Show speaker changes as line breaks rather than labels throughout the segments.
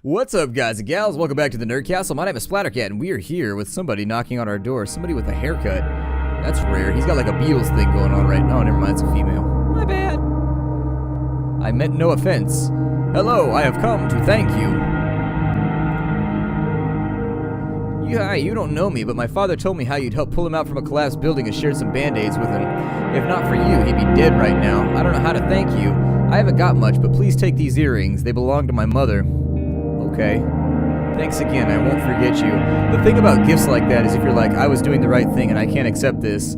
What's up, guys and gals? Welcome back to the Nerd Castle. My name is Splattercat, and we are here with somebody knocking on our door. Somebody with a haircut. That's rare. He's got like a Beatles thing going on right now. Oh, never mind. It's a female. My bad. I meant no offense. Hello, I have come to thank you. Yeah, you don't know me, but my father told me how you'd help pull him out from a collapsed building and shared some band-aids with him. If not for you, he'd be dead right now. I don't know how to thank you. I haven't got much, but please take these earrings. They belong to my mother. Okay. Thanks again, I won't forget you. The thing about gifts like that is if you're like, I was doing the right thing and I can't accept this.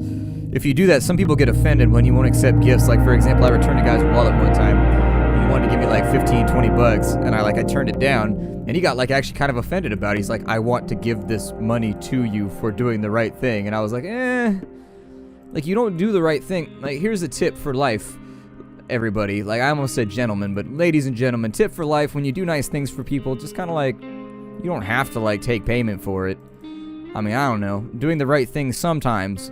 If you do that, some people get offended when you won't accept gifts. Like, for example, I returned a guy's wallet one time. And he wanted to give me like 15, 20 bucks. And I turned it down. And he got like actually kind of offended about it. He's like, I want to give this money to you for doing the right thing. And I was like, like, you don't do the right thing. Like, here's a tip for life. Everybody, like I almost said gentlemen, but ladies and gentlemen, tip for life: when you do nice things for people, just kind of like, you don't have to like take payment for it. I mean, I don't know, doing the right thing sometimes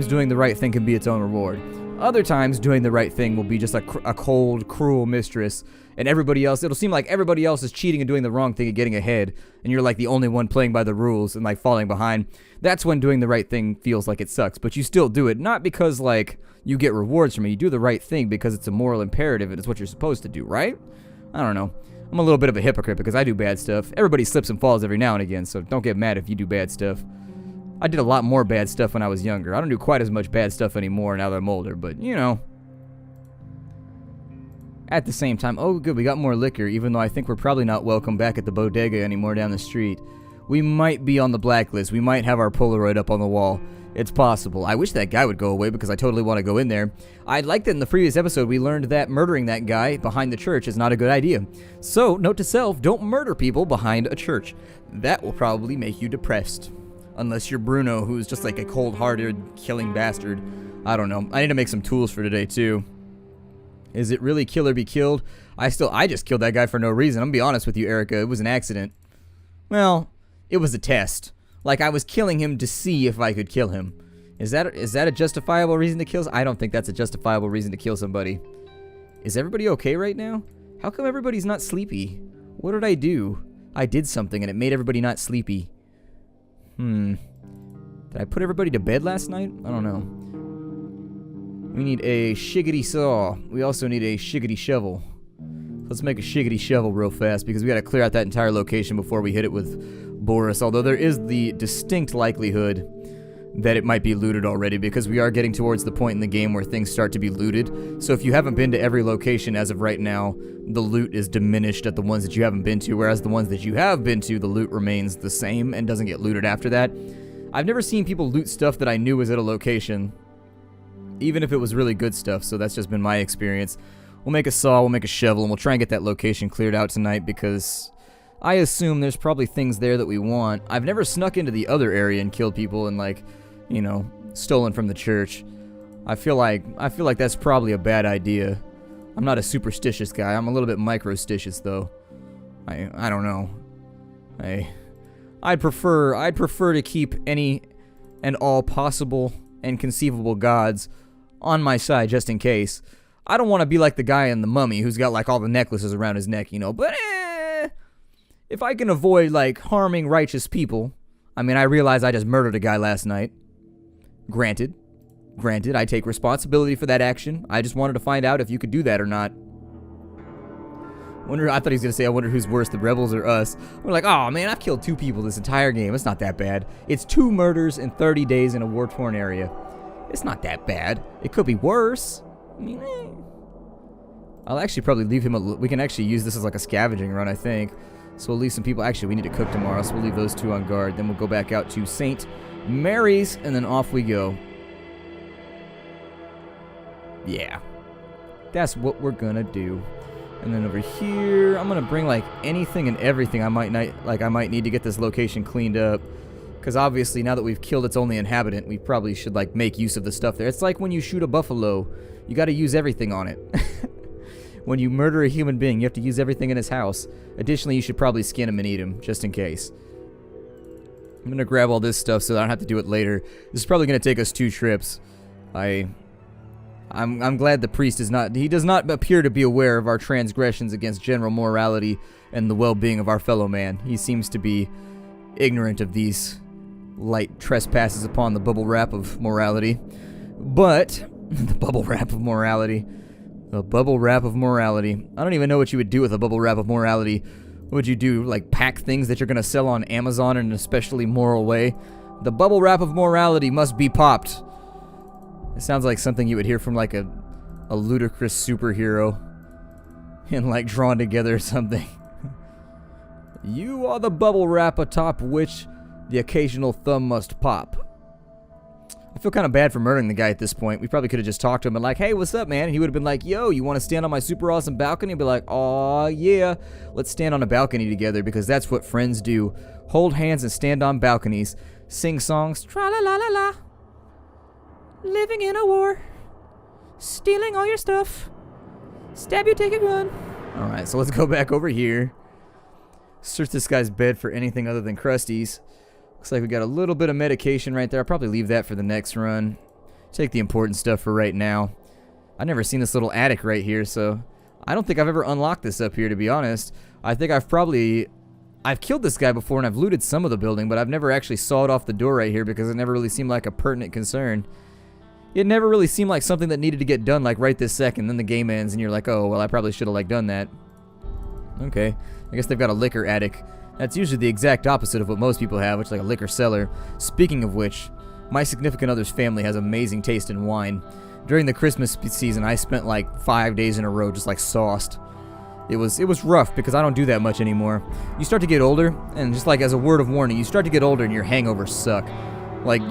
doing the right thing can be its own reward. Other times doing the right thing will be just a cold, cruel mistress, and everybody else, it'll seem like everybody else is cheating and doing the wrong thing and getting ahead, and you're like the only one playing by the rules and like falling behind. That's when doing the right thing feels like it sucks, but you still do it, not because like you get rewards from it. You do the right thing because it's a moral imperative and it's what you're supposed to do, right? I don't know. I'm a little bit of a hypocrite because I do bad stuff. Everybody slips and falls every now and again, so don't get mad if you do bad stuff. I did a lot more bad stuff when I was younger. I don't do quite as much bad stuff anymore now that I'm older, but you know. At the same time, oh good, we got more liquor, even though I think we're probably not welcome back at the bodega anymore down the street. We might be on the blacklist. We might have our Polaroid up on the wall. It's possible. I wish that guy would go away because I totally want to go in there. I liked that in the previous episode we learned that murdering that guy behind the church is not a good idea. So, note to self, don't murder people behind a church. That will probably make you depressed. Unless you're Bruno, who's just like a cold-hearted, killing bastard. I don't know. I need to make some tools for today, too. Is it really kill or be killed? I just killed that guy for no reason. I'm gonna be honest with you, Erica. It was an accident. Well, it was a test. Like, I was killing him to see if I could kill him. Is that a justifiable reason to kill? I don't think that's a justifiable reason to kill somebody. Is everybody okay right now? How come everybody's not sleepy? What did I do? I did something and it made everybody not sleepy. Did I put everybody to bed last night? I don't know. We need a shiggity saw. We also need a shiggity shovel. Let's make a shiggity shovel real fast because we gotta clear out that entire location before we hit it with Boris, although there is the distinct likelihood that it might be looted already because we are getting towards the point in the game where things start to be looted. So if you haven't been to every location as of right now, the loot is diminished at the ones that you haven't been to, whereas the ones that you have been to, the loot remains the same and doesn't get looted after that. I've never seen people loot stuff that I knew was at a location, even if it was really good stuff, so that's just been my experience. We'll make a saw, we'll make a shovel, and we'll try and get that location cleared out tonight because I assume there's probably things there that we want. I've never snuck into the other area and killed people and, like, you know, stolen from the church. I feel like that's probably a bad idea. I'm not a superstitious guy. I'm a little bit microstitious, though. I don't know. I'd prefer to keep any and all possible and conceivable gods on my side just in case. I don't want to be like the guy in The Mummy who's got, like, all the necklaces around his neck, you know, but if I can avoid, like, harming righteous people, I mean, I realize I just murdered a guy last night. Granted, I take responsibility for that action. I just wanted to find out if you could do that or not. I thought he was going to say, I wonder who's worse, the rebels or us. We're like, oh, man, I've killed 2 people this entire game. It's not that bad. It's 2 murders in 30 days in a war-torn area. It's not that bad. It could be worse. I mean, I'll actually probably leave him we can actually use this as like a scavenging run, I think. So we'll leave some people. Actually, we need to cook tomorrow, so we'll leave those 2 on guard. Then we'll go back out to St. Mary's, and then off we go. Yeah. That's what we're gonna do. And then over here, I'm gonna bring like anything and everything I might need to get this location cleaned up. Because obviously, now that we've killed its only inhabitant, we probably should like make use of the stuff there. It's like when you shoot a buffalo, you gotta use everything on it. When you murder a human being, you have to use everything in his house. Additionally, you should probably skin him and eat him, just in case. I'm going to grab all this stuff so that I don't have to do it later. This is probably going to take us 2 trips. I I'm glad the priest is not. He does not appear to be aware of our transgressions against general morality and the well-being of our fellow man. He seems to be ignorant of these light trespasses upon the bubble wrap of morality. But the bubble wrap of morality. The bubble wrap of morality. I don't even know what you would do with a bubble wrap of morality. What would you do? Like pack things that you're going to sell on Amazon in an especially moral way? The bubble wrap of morality must be popped. It sounds like something you would hear from like a ludicrous superhero and like drawn together or something. You are the bubble wrap atop which the occasional thumb must pop. I feel kind of bad for murdering the guy at this point. We probably could have just talked to him and like, hey, what's up, man? And he would have been like, yo, you want to stand on my super awesome balcony? I'd be like, aw, yeah. Let's stand on a balcony together because that's what friends do. Hold hands and stand on balconies. Sing songs. Tra-la-la-la-la. Living in a war. Stealing all your stuff. Stab you, take it, run. Alright, so let's go back over here. Search this guy's bed for anything other than crusties. Looks like we got a little bit of medication right there. I'll probably leave that for the next run. Take the important stuff for right now. I've never seen this little attic right here, so I don't think I've ever unlocked this up here, to be honest. I think I've killed this guy before and I've looted some of the building, but I've never actually sawed off the door right here because it never really seemed like a pertinent concern. It never really seemed like something that needed to get done like right this second. Then the game ends and you're like, oh, well, I probably should have like done that. Okay, I guess they've got a liquor attic. That's usually the exact opposite of what most people have, which is like a liquor cellar. Speaking of which, my significant other's family has amazing taste in wine. During the Christmas season, I spent like 5 days in a row just like sauced. It was rough because I don't do that much anymore. You start to get older, and just like as a word of warning, you start to get older and your hangovers suck. Like,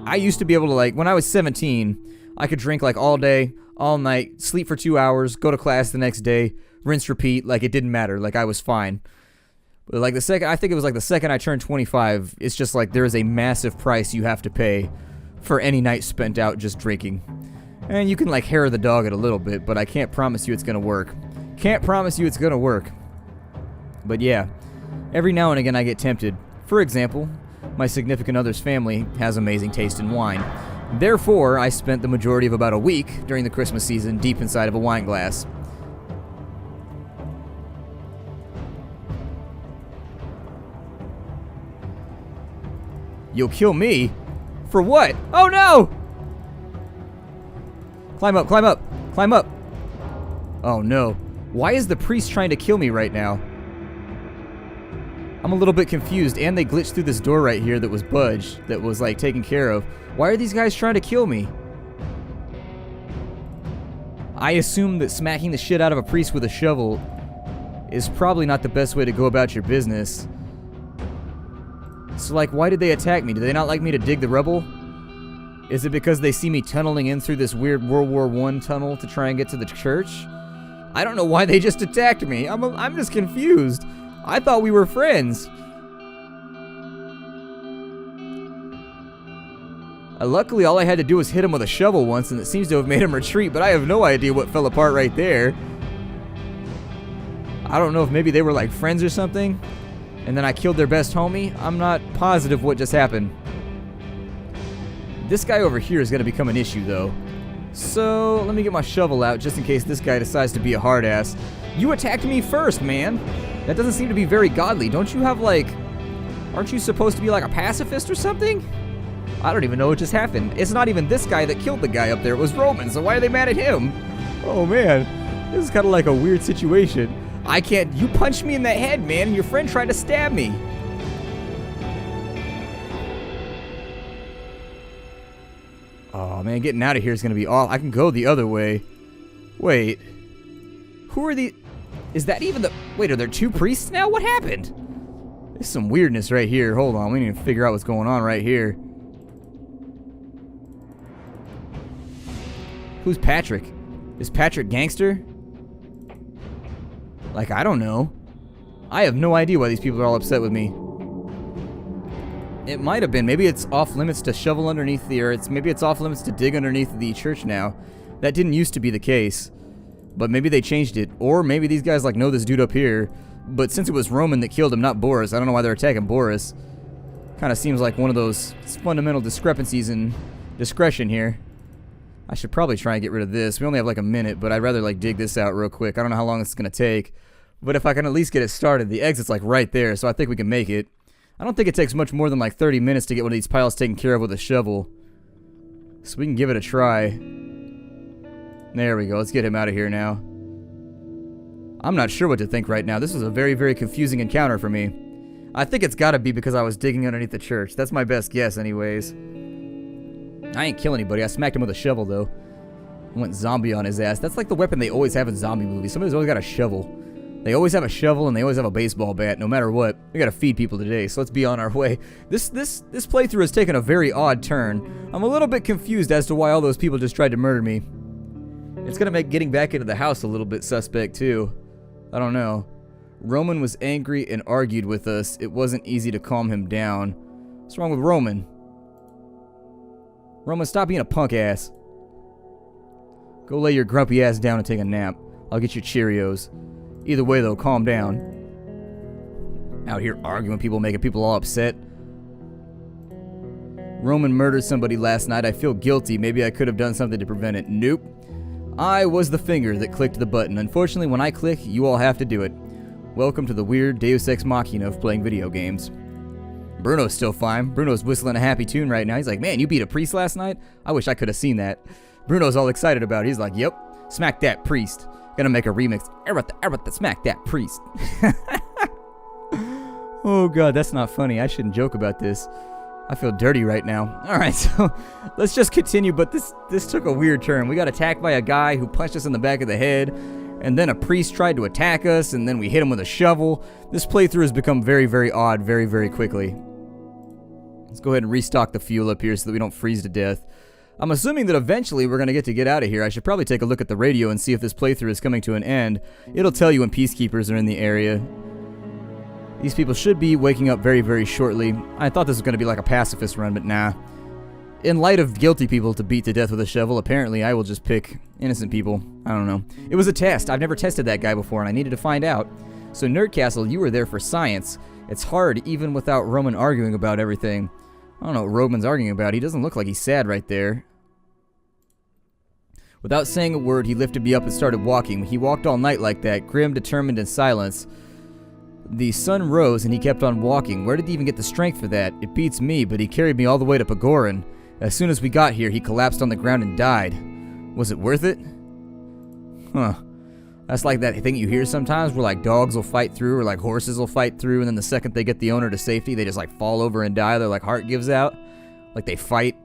I used to be able to like, when I was 17, I could drink like all day, all night, sleep for 2 hours, go to class the next day, rinse, repeat, like it didn't matter, like I was fine. But like I think it was like the second I turned 25, it's just like there is a massive price you have to pay for any night spent out just drinking. And you can like hair the dog it a little bit, but I can't promise you it's gonna work. Can't promise you it's gonna work. But yeah, every now and again I get tempted. For example, my significant other's family has amazing taste in wine. Therefore, I spent the majority of about a week during the Christmas season deep inside of a wine glass. You'll kill me? For what? Oh no! Climb up, climb up, climb up. Oh no. Why is the priest trying to kill me right now? I'm a little bit confused, and they glitched through this door right here that was budged, that was like taken care of. Why are these guys trying to kill me? I assume that smacking the shit out of a priest with a shovel is probably not the best way to go about your business. So like, why did they attack me? Do they not like me to dig the rubble? Is it because they see me tunneling in through this weird World War I tunnel to try and get to the church? I don't know why they just attacked me. I'm just confused. I thought we were friends. Luckily, all I had to do was hit him with a shovel once, and it seems to have made him retreat, but I have no idea what fell apart right there. I don't know if maybe they were like friends or something, and then I killed their best homie. I'm not positive what just happened. This guy over here is going to become an issue, though. So, let me get my shovel out just in case this guy decides to be a hard ass. You attacked me first, man. That doesn't seem to be very godly. Don't you have, like... Aren't you supposed to be, like, a pacifist or something? I don't even know what just happened. It's not even this guy that killed the guy up there. It was Roman, so why are they mad at him? Oh, man. This is kind of like a weird situation. I can't... You punched me in the head, man, and your friend tried to stab me. Oh, man, getting out of here is going to be awful. I can go the other way. Wait. Who are the... Is that even the... Wait, are there two priests now? What happened? There's some weirdness right here. Hold on, we need to figure out what's going on right here. Who's Patrick? Is Patrick gangster? Like, I don't know. I have no idea why these people are all upset with me. It might have been. Maybe it's off limits to shovel underneath the earth. Maybe it's off limits to dig underneath the church now. That didn't used to be the case. But maybe they changed it. Or maybe these guys like know this dude up here. But since it was Roman that killed him, not Boris, I don't know why they're attacking Boris. Kind of seems like one of those fundamental discrepancies in discretion here. I should probably try and get rid of this. We only have like a minute, but I'd rather like dig this out real quick. I don't know how long this is going to take, but if I can at least get it started, the exit's like right there, so I think we can make it. I don't think it takes much more than like 30 minutes to get one of these piles taken care of with a shovel. So we can give it a try. There we go. Let's get him out of here now. I'm not sure what to think right now. This was a very, very confusing encounter for me. I think it's gotta be because I was digging underneath the church. That's my best guess anyways. I ain't kill anybody. I smacked him with a shovel though. I went zombie on his ass. That's like the weapon they always have in zombie movies. Somebody's always got a shovel. They always have a shovel and they always have a baseball bat, no matter what. We gotta feed people today, so let's be on our way. This playthrough has taken a very odd turn. I'm a little bit confused as to why all those people just tried to murder me. It's gonna make getting back into the house a little bit suspect too. I don't know. Roman was angry and argued with us. It wasn't easy to calm him down. What's wrong with Roman? Roman, stop being a punk ass. Go lay your grumpy ass down and take a nap. I'll get you Cheerios. Either way though, calm down. Out here arguing with people, making people all upset. Roman murdered somebody last night. I feel guilty. Maybe I could have done something to prevent it. Nope. I was the finger that clicked the button. Unfortunately, when I click, you all have to do it. Welcome to the weird Deus Ex Machina of playing video games. Bruno's still fine. Bruno's whistling a happy tune right now. He's like, man, you beat a priest last night? I wish I could have seen that. Bruno's all excited about it. He's like, yep, smack that priest. Gonna make a remix. Smack that priest. Oh god, that's not funny. I shouldn't joke about this. I feel dirty right now. Alright, so let's just continue, but this took a weird turn. We got attacked by a guy who punched us in the back of the head, and then a priest tried to attack us, and then we hit him with a shovel. This playthrough has become very, very odd very, very quickly. Let's go ahead and restock the fuel up here so that we don't freeze to death. I'm assuming that eventually we're going to get out of here. I should probably take a look at the radio and see if this playthrough is coming to an end. It'll tell you when peacekeepers are in the area. These people should be waking up very, very shortly. I thought this was going to be like a pacifist run, but nah. In light of guilty people to beat to death with a shovel, apparently I will just pick innocent people. I don't know. It was a test. I've never tested that guy before, and I needed to find out. So Nerdcastle, you were there for science. It's hard, even without Roman arguing about everything. I don't know what Roman's arguing about. He doesn't look like he's sad right there. Without saying a word, he lifted me up and started walking. He walked all night like that, grim, determined, in silence. The sun rose and he kept on walking. Where did he even get the strength for that? It beats me, but he carried me all the way to Pagoran. As soon as we got here, he collapsed on the ground and died. Was it worth it? Huh. That's like that thing you hear sometimes where like dogs will fight through or like horses will fight through, and then the second they get the owner to safety, they just like fall over and die. Their like heart gives out. Like they fight.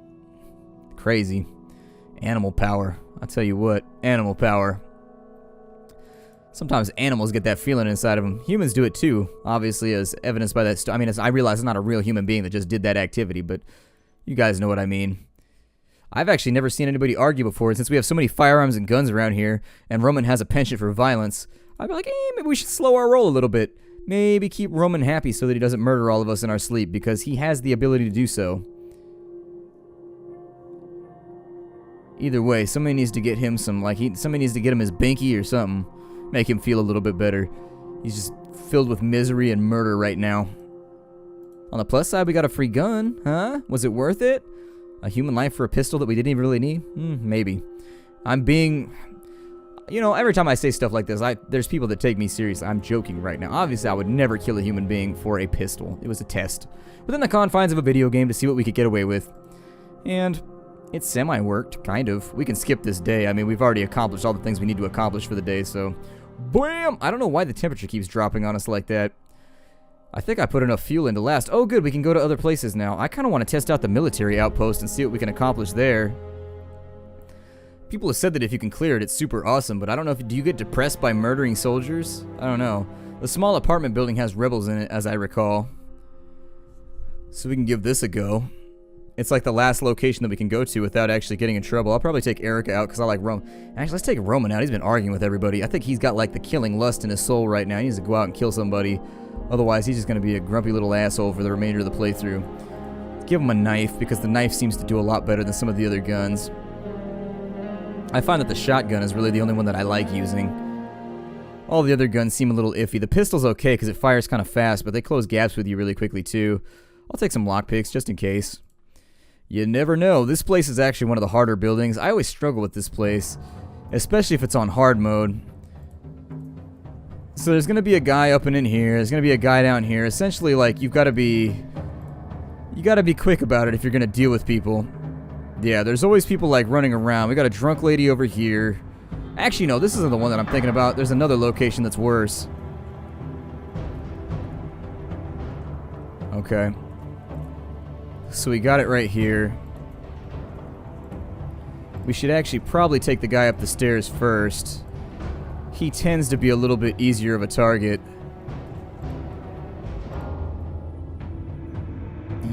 Crazy. Animal power. I'll tell you what. Animal power. Sometimes animals get that feeling inside of them. Humans do it too, obviously, as evidenced by that. I mean, I realize it's not a real human being that just did that activity, but you guys know what I mean. I've actually never seen anybody argue before, and since we have so many firearms and guns around here, and Roman has a penchant for violence, I'd be like, maybe we should slow our roll a little bit. Maybe keep Roman happy so that he doesn't murder all of us in our sleep, because he has the ability to do so. Either way, somebody needs to get him somebody needs to get him his binky or something. Make him feel a little bit better. He's just filled with misery and murder right now. On the plus side, we got a free gun, huh? Was it worth it? A human life for a pistol that we didn't even really need? Maybe. I'm being... You know, every time I say stuff like this, there's people that take me seriously. I'm joking right now. Obviously, I would never kill a human being for a pistol. It was a test. Within the confines of a video game to see what we could get away with. And it semi-worked, kind of. We can skip this day. I mean, we've already accomplished all the things we need to accomplish for the day, so... Bam! I don't know why the temperature keeps dropping on us like that. I think I put enough fuel in to last. Oh, good, we can go to other places now. I kind of want to test out the military outpost and see what we can accomplish there. People have said that if you can clear it, it's super awesome, but I don't know if... Do you get depressed by murdering soldiers? I don't know. The small apartment building has rebels in it, as I recall. So we can give this a go. It's like the last location that we can go to without actually getting in trouble. I'll probably take Erica out because I like Roman. Actually, let's take Roman out. He's been arguing with everybody. I think he's got like the killing lust in his soul right now. He needs to go out and kill somebody. Otherwise, he's just going to be a grumpy little asshole for the remainder of the playthrough. Let's give him a knife because the knife seems to do a lot better than some of the other guns. I find that the shotgun is really the only one that I like using. All the other guns seem a little iffy. The pistol's okay because it fires kind of fast, but they close gaps with you really quickly too. I'll take some lockpicks just in case. You never know. This place is actually one of the harder buildings. I always struggle with this place, especially if it's on hard mode. So there's going to be a guy up and in here. There's going to be a guy down here. Essentially, like, you got to be quick about it if you're going to deal with people. Yeah, there's always people, like, running around. We got a drunk lady over here. Actually, no, this isn't the one that I'm thinking about. There's another location that's worse. Okay. So we got it right here. We should actually probably take the guy up the stairs first. He tends to be a little bit easier of a target.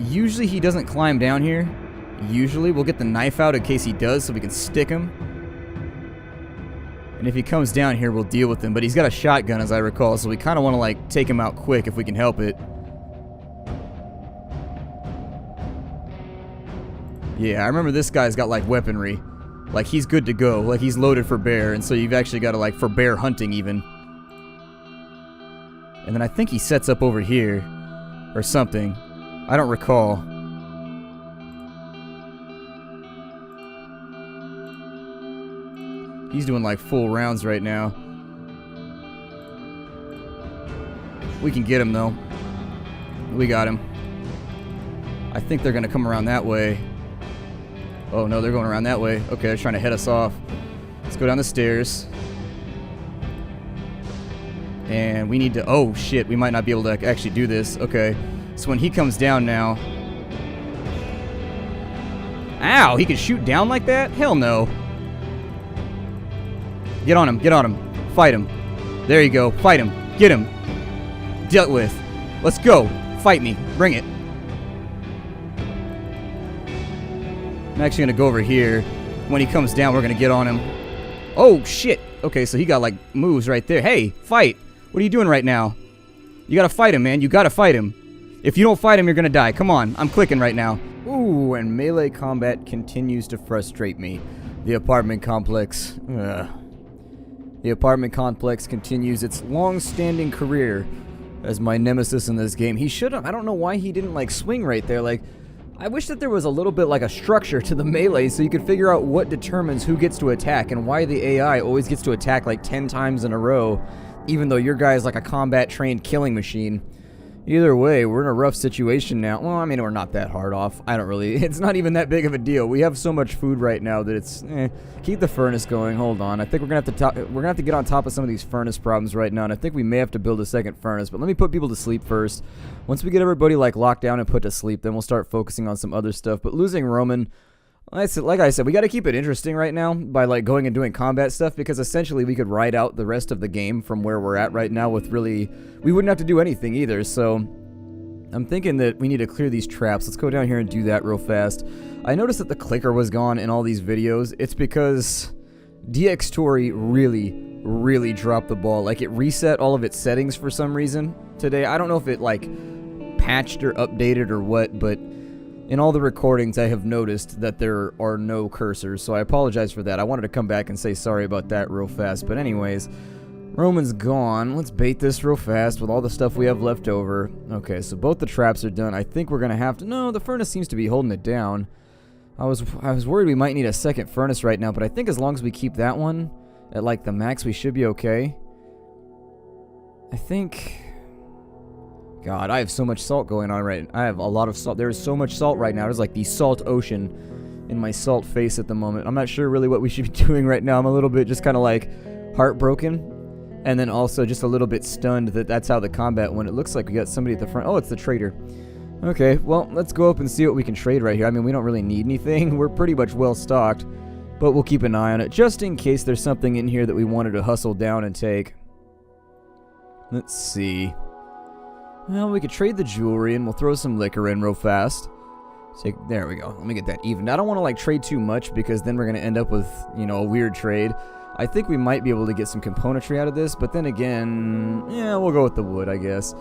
Usually he doesn't climb down here. Usually we'll get the knife out in case he does so we can stick him. And if he comes down here, we'll deal with him. But he's got a shotgun, as I recall, so we kind of want to, like, take him out quick if we can help it. Yeah, I remember this guy's got, like, weaponry. Like, he's good to go. Like, he's loaded for bear, and so you've actually got to, like, for bear hunting, even. And then I think he sets up over here. Or something. I don't recall. He's doing, like, full rounds right now. We can get him, though. We got him. I think they're going to come around that way. Oh, no, they're going around that way. Okay, they're trying to head us off. Let's go down the stairs. And we need to... Oh, shit, we might not be able to actually do this. Okay, so when he comes down now... Ow, he can shoot down like that? Hell no. Get on him, get on him. Fight him. There you go, fight him. Get him. Dealt with. Let's go. Fight me. Bring it. I'm actually going to go over here. When he comes down, we're going to get on him. Oh, shit. Okay, so he got, like, moves right there. Hey, fight. What are you doing right now? You got to fight him, man. You got to fight him. If you don't fight him, you're going to die. Come on. I'm clicking right now. Ooh, and melee combat continues to frustrate me. The apartment complex. Ugh. The apartment complex continues its long-standing career as my nemesis in this game. He should have. I don't know why he didn't, like, swing right there. Like, I wish that there was a little bit like a structure to the melee so you could figure out what determines who gets to attack and why the AI always gets to attack like 10 times in a row, even though your guy is like a combat-trained killing machine. Either way, we're in a rough situation now. Well, I mean, we're not that hard off. I don't really... It's not even that big of a deal. We have so much food right now that it's... Keep the furnace going. Hold on. I think we're gonna have to get on top of some of these furnace problems right now, and I think we may have to build a second furnace. But let me put people to sleep first. Once we get everybody like locked down and put to sleep, then we'll start focusing on some other stuff. But losing Roman... Like I said, we got to keep it interesting right now by like going and doing combat stuff, because essentially we could ride out the rest of the game from where we're at right now with really... We wouldn't have to do anything either, so... I'm thinking that we need to clear these traps. Let's go down here and do that real fast. I noticed that the clicker was gone in all these videos. It's because DxTory really dropped the ball. Like, it reset all of its settings for some reason today. I don't know if it, like, patched or updated or what, but... In all the recordings, I have noticed that there are no cursors, so I apologize for that. I wanted to come back and say sorry about that real fast, but anyways, Roman's gone. Let's bait this real fast with all the stuff we have left over. Okay, so both the traps are done. I think we're going to have to... No, the furnace seems to be holding it down. I was worried we might need a second furnace right now, but I think as long as we keep that one at, like, the max, we should be okay. I think... God, I have so much salt going on right now. I have a lot of salt. There is so much salt right now. There's like the salt ocean in my salt face at the moment. I'm not sure really what we should be doing right now. I'm a little bit just kind of like heartbroken. And then also just a little bit stunned that that's how the combat went. It looks like we got somebody at the front. Oh, it's the trader. Okay, well, let's go up and see what we can trade right here. I mean, we don't really need anything. We're pretty much well stocked. But we'll keep an eye on it just in case there's something in here that we wanted to hustle down and take. Let's see. Well, we could trade the jewelry, and we'll throw some liquor in real fast. There we go. Let me get that even. I don't want to, like, trade too much, because then we're going to end up with, you know, a weird trade. I think we might be able to get some componentry out of this, but then again, yeah, we'll go with the wood, I guess.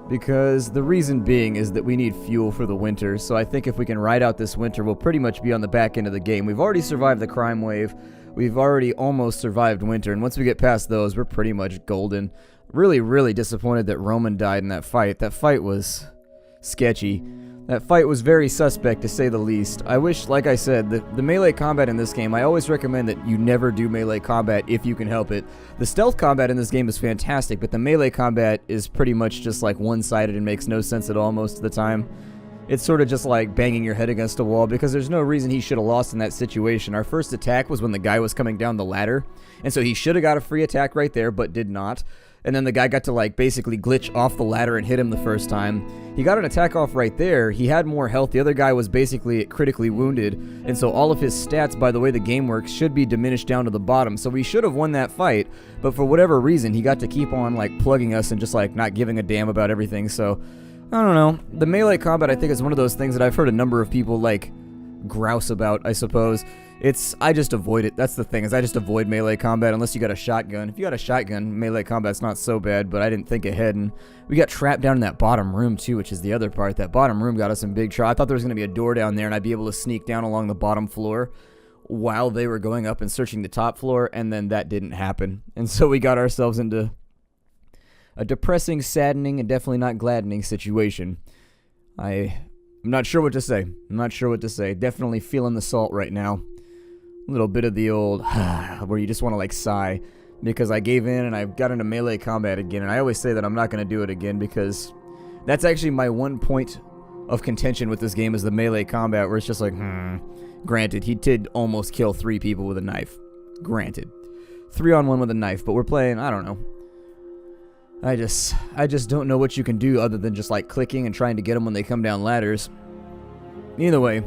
Because the reason being is that we need fuel for the winter, so I think if we can ride out this winter, we'll pretty much be on the back end of the game. We've already survived the crime wave. We've already almost survived winter, and once we get past those, we're pretty much golden. Really disappointed that Roman died in that fight. That fight was sketchy. That fight was very suspect, to say the least. I wish, like I said, the melee combat in this game, I always recommend that you never do melee combat if you can help it. The stealth combat in this game is fantastic, but the melee combat is pretty much just like one-sided and makes no sense at all most of the time. It's sort of just like banging your head against a wall because there's no reason he should have lost in that situation. Our first attack was when the guy was coming down the ladder, and so he should have got a free attack right there, but did not. And then the guy got to like basically glitch off the ladder and hit him the first time. He got an attack off right there. He had more health. The other guy was basically critically wounded. And so all of his stats, by the way the game works, should be diminished down to the bottom. So we should have won that fight. But for whatever reason, he got to keep on like plugging us and just like not giving a damn about everything. So I don't know. The melee combat I think is one of those things that I've heard a number of people like grouse about, I suppose. I just avoid it. That's the thing, is I just avoid melee combat unless you got a shotgun. If you got a shotgun, melee combat's not so bad, but I didn't think ahead, and we got trapped down in that bottom room too, which is the other part. That bottom room got us in big trouble. I thought there was going to be a door down there and I'd be able to sneak down along the bottom floor while they were going up and searching the top floor, and then that didn't happen. And so we got ourselves into a depressing, saddening, and definitely not gladdening situation. I'm not sure what to say. Definitely feeling the salt right now. A little bit of the old where you just want to like sigh because I gave in and I got into melee combat again, and I always say that I'm not going to do it again because that's actually my one point of contention with this game is the melee combat, where it's just like, granted, he did almost kill 3 people with a knife. Granted. 3-on-1 with a knife, but we're playing, I don't know. I just don't know what you can do other than just like clicking and trying to get them when they come down ladders. Either way,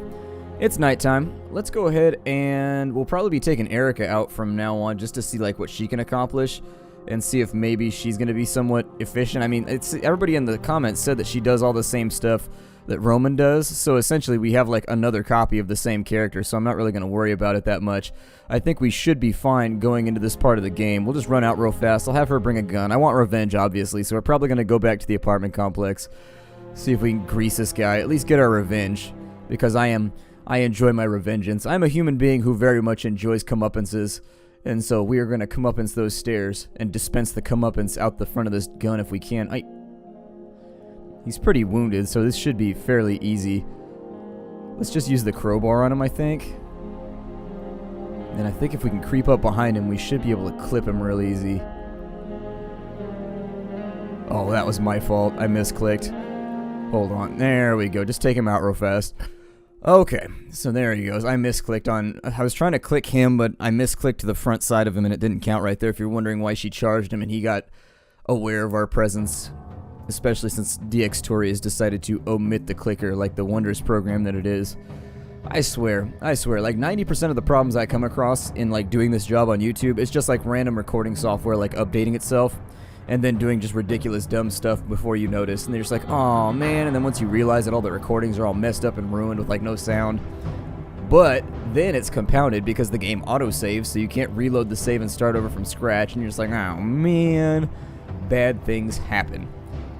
it's nighttime. Let's go ahead and we'll probably be taking Erica out from now on just to see like what she can accomplish and see if maybe she's going to be somewhat efficient. I mean, everybody in the comments said that she does all the same stuff that Roman does, so essentially we have like another copy of the same character, so I'm not really going to worry about it that much. I think we should be fine going into this part of the game. We'll just run out real fast. I'll have her bring a gun. I want revenge, obviously, so we're probably going to go back to the apartment complex, see if we can grease this guy, at least get our revenge, because I enjoy my revengeance. I'm a human being who very much enjoys comeuppances, and so we are going to comeuppance those stairs and dispense the comeuppance out the front of this gun if we can. He's pretty wounded, so this should be fairly easy. Let's just use the crowbar on him, I think. And I think if we can creep up behind him, we should be able to clip him real easy. Oh, that was my fault. I misclicked. Hold on. There we go. Just take him out real fast. Okay, so there he goes. I misclicked on... I was trying to click him, but I misclicked to the front side of him, and it didn't count right there. If you're wondering why she charged him, and he got aware of our presence, especially since DX Tory has decided to omit the clicker like the wondrous program that it is. I swear, like 90% of the problems I come across in like doing this job on YouTube is just like random recording software like updating itself and then doing just ridiculous dumb stuff before you notice, and they're just like, oh man, and then once you realize that all the recordings are all messed up and ruined with like no sound. But then it's compounded because the game autosaves, so you can't reload the save and start over from scratch, and you're just like, oh man, bad things happen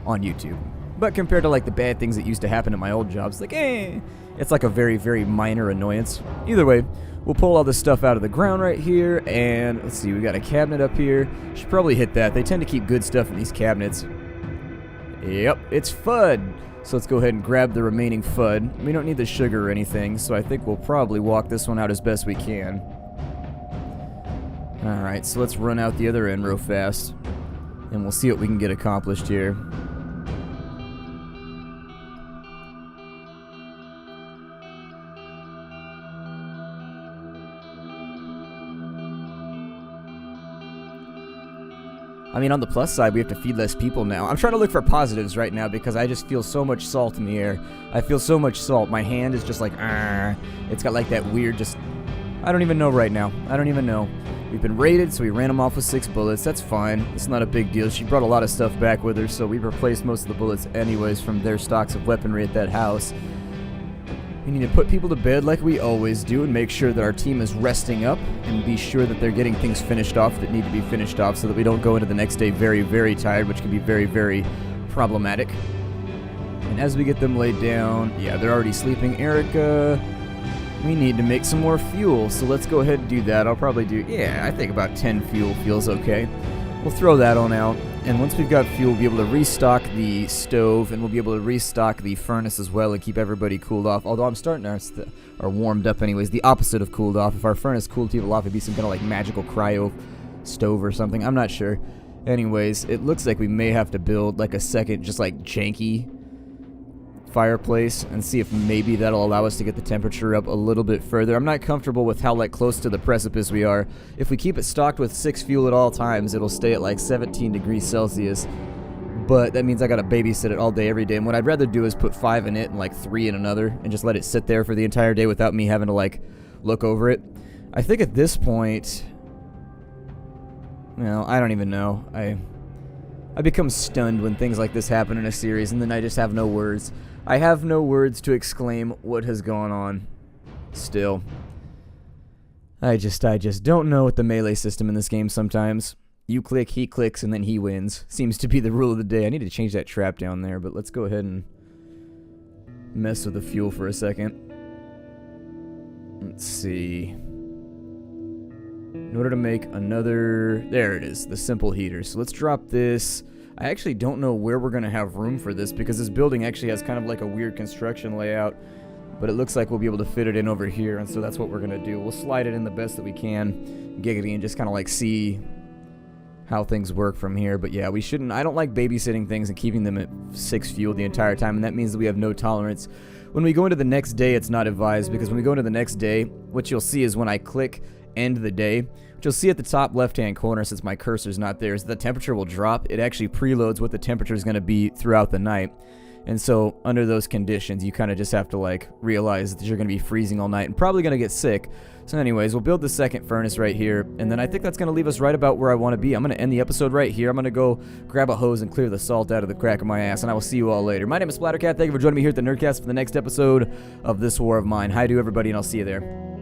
on YouTube. But compared to like the bad things that used to happen at my old jobs, like it's like a very, very minor annoyance. Either way, we'll pull all this stuff out of the ground right here, and let's see, we got a cabinet up here. Should probably hit that. They tend to keep good stuff in these cabinets. Yep, it's FUD. So let's go ahead and grab the remaining FUD. We don't need the sugar or anything, so I think we'll probably walk this one out as best we can. Alright, so let's run out the other end real fast, and we'll see what we can get accomplished here. I mean, on the plus side, we have to feed less people now. I'm trying to look for positives right now because I just feel so much salt in the air. I feel so much salt. My hand is just like, it's got like that weird just... I don't even know right now. I don't even know. We've been raided, so we ran them off with 6 bullets. That's fine. It's not a big deal. She brought a lot of stuff back with her, so we replaced most of the bullets anyways from their stocks of weaponry at that house. We need to put people to bed like we always do and make sure that our team is resting up and be sure that they're getting things finished off that need to be finished off so that we don't go into the next day very, very tired, which can be very, very problematic. And as we get them laid down, yeah, they're already sleeping. Erica, we need to make some more fuel, so let's go ahead and do that. I'll probably do, yeah, I think about 10 fuel feels okay. We'll throw that on out. And once we've got fuel, we'll be able to restock the stove, and we'll be able to restock the furnace as well and keep everybody cooled off. Although I'm starting to, or warmed up anyways, the opposite of cooled off. If our furnace cooled people off, it'd be some kind of like magical cryo stove or something. I'm not sure. Anyways, it looks like we may have to build like a second just like janky fireplace and see if maybe that'll allow us to get the temperature up a little bit further. I'm not comfortable with how like close to the precipice we are. If we keep it stocked with 6 fuel at all times, it'll stay at like 17 degrees Celsius. But that means I gotta babysit it all day every day. And what I'd rather do is put 5 in it and like 3 in another and just let it sit there for the entire day without me having to like look over it. I think at this point, well, I don't even know. I become stunned when things like this happen in a series, and then I just have no words. I have no words to exclaim what has gone on. Still, I just don't know with the melee system in this game sometimes. You click, he clicks, and then he wins. Seems to be the rule of the day. I need to change that trap down there, but let's go ahead and mess with the fuel for a second. Let's see. In order to make another... There it is, the simple heater. So let's drop this. I actually don't know where we're going to have room for this because this building actually has kind of like a weird construction layout. But it looks like we'll be able to fit it in over here, and so that's what we're going to do. We'll slide it in the best that we can, giggity, and just kind of like see how things work from here. But yeah, we shouldn't... I don't like babysitting things and keeping them at 6 fuel the entire time, and that means that we have no tolerance. When we go into the next day, it's not advised, because when we go into the next day, what you'll see is when I click end the day, what you'll see at the top left-hand corner, since my cursor's not there, is the temperature will drop. It actually preloads what the temperature is going to be throughout the night. And so under those conditions, you kind of just have to like realize that you're going to be freezing all night and probably going to get sick. So anyways, we'll build the second furnace right here, and then I think that's going to leave us right about where I want to be. I'm going to end the episode right here. I'm going to go grab a hose and clear the salt out of the crack of my ass, and I will see you all later. My name is Splattercat. Thank you for joining me here at the Nerdcast for the next episode of This War of Mine. Hi to everybody, and I'll see you there.